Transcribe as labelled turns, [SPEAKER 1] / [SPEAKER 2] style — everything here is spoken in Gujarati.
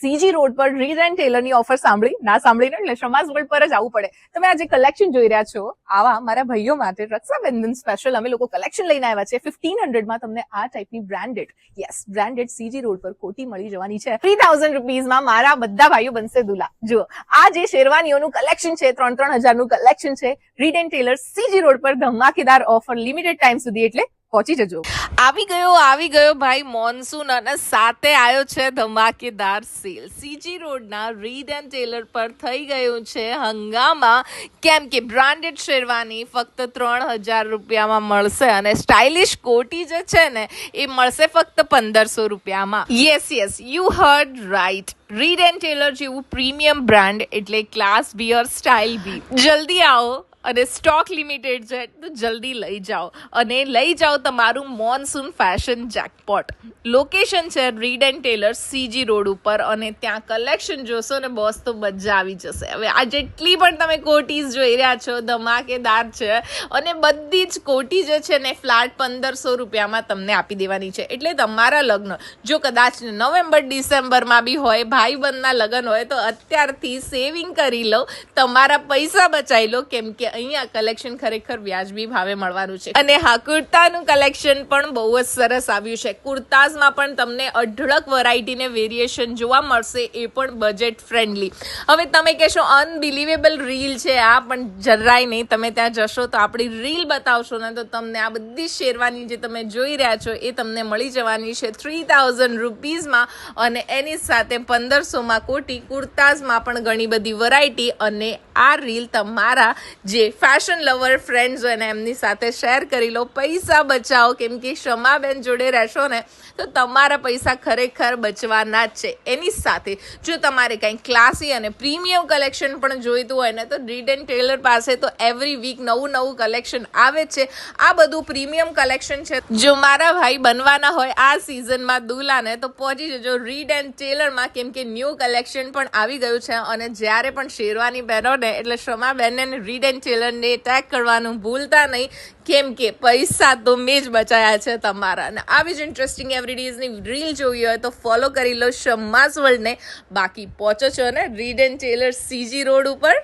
[SPEAKER 1] સીજી રોડ પર રીડ એન્ડ ટેલરની ઓફર સાંભળી ના સાંભળીને એટલે શમાસ વર્લ્ડ પર જ આવવું પડે. તમે આ જે કલેક્શન જોઈ રહ્યા છો આવા મારા ભાઈઓ માટે રક્ષાબંધન સ્પેશિયલ અમે લોકો કલેક્શન લઈને આવ્યા છે. 1500માં તમને આ ટાઈપની બ્રાન્ડેડ સીજી રોડ પર કોટી મળી જવાની છે. 3000 રૂપીઝમાં મારા બધા ભાઈઓ બનશે દુલ્હા. જુઓ આ જે શેરવાનીઓનું કલેક્શન છે 3,000નું કલેક્શન છે. Reid and Taylor CG road પર ધમાકેદાર ઓફર લિમિટેડ ટાઈમ સુધી એટલે પહોંચી જજો. આવી ગયો ભાઈ મોન્સૂન અને સાથે આવ્યો છે ધમાકેદાર સેલ. સીજી રોડના રીડ એન્ડ ટેલર પર થઈ ગયું છે હંગામા, કેમ કે બ્રાન્ડેડ શેરવાની ફક્ત 3,000 રૂપિયામાં મળશે અને સ્ટાઇલિશ કોટી જે છે ને એ મળશે ફક્ત 1,500 રૂપિયામાં. Yes you heard right. Reid and Taylor જેવું પ્રીમિયમ બ્રાન્ડ એટલે class B or style B. જલ્દી આવો અને સ્ટોક લિમિટેડ છે તો જલ્દી લઈ જાઓ અને લઈ જાઓ તમારું મોન્સૂન ફેશન જેકપોટ. લોકેશન છે Reid and Taylor CG road ઉપર અને ત્યાં કલેક્શન જોશો ને બોસ તો મજા આવી જશે. હવે આ જેટલી પણ તમે કોટીઝ જોઈ રહ્યા છો ધમાકેદાર છે અને બધી જ કોટી જે છે ને ફ્લેટ 1,500 રૂપિયામાં તમને આપી દેવાની છે. એટલે તમારા લગ્ન જો કદાચ નવેમ્બર ડિસેમ્બરમાં બી હોય, ભાઈબંધના લગ્ન હોય તો અત્યારથી સેવિંગ કરી લો, તમારા પૈસા બચાવી લો, કેમ કે અહીંયા કલેક્શન ખરેખર વ્યાજબી ભાવે મળવાનું છે. અને હા, કુર્તાનું કલેક્શન પણ બહુ જ સરસ આવ્યું છે. કુર્તાઝમાં પણ તમને અઢળક વેરાયટી ને વેરિએશન જોવા મળશે, એ પણ બજેટ ફ્રેન્ડલી. હવે તમે કહેશો અનબિલીવેબલ રીલ છે આ, પણ જરાય નહીં. તમે ત્યાં જશો તો આપણી રીલ બતાવશો ને તો તમને આ બધી શેરવાની જે તમે જોઈ રહ્યા છો એ તમને મળી જવાની છે 3,000 રૂપીઝમાં અને એની સાથે 1,500માં કોટી. કુર્તાઝમાં પણ ઘણી બધી વેરાયટી અને આ રીલ તમારા જે ફેશન લવર ફ્રેન્ડ્સ હોય ને એમની સાથે શેર કરી લો. પૈસા બચાવો, કેમ કે શમાબેન જોડે રહેશો ને તો તમારા પૈસા ખરેખર બચવાના જ છે. એની સાથે જો તમારે કંઈ ક્લાસી અને પ્રીમિયમ કલેક્શન પણ જોઈતું હોય ને તો રીડ એન્ડ ટેલર પાસે તો એવરી વીક નવું કલેક્શન આવે છે. આ બધું પ્રીમિયમ કલેક્શન છે. જો મારા ભાઈ બનવાના હોય આ સિઝનમાં દુલ્હાને તો પહોંચી જજો રીડ એન્ડ ટેલરમાં, કેમ કે ન્યૂ કલેક્શન પણ આવી ગયું છે. અને જ્યારે પણ શેરવાની પહેરો ને એટલે શમાબેનને રીડ એન્ડ ટેલરને ટેગ કરવાનું ભૂલતા નહીં, કેમ કે પૈસા તો મેં જ બચાયા છે તમારા. અને આવી જ ઇન્ટરેસ્ટિંગ એવરીડેઝની રીલ જોઈ હોય તો ફોલો કરી લો શમાસ વર્લ્ડને. બાકી પહોંચો છો ને Reid and Taylor CG road ઉપર.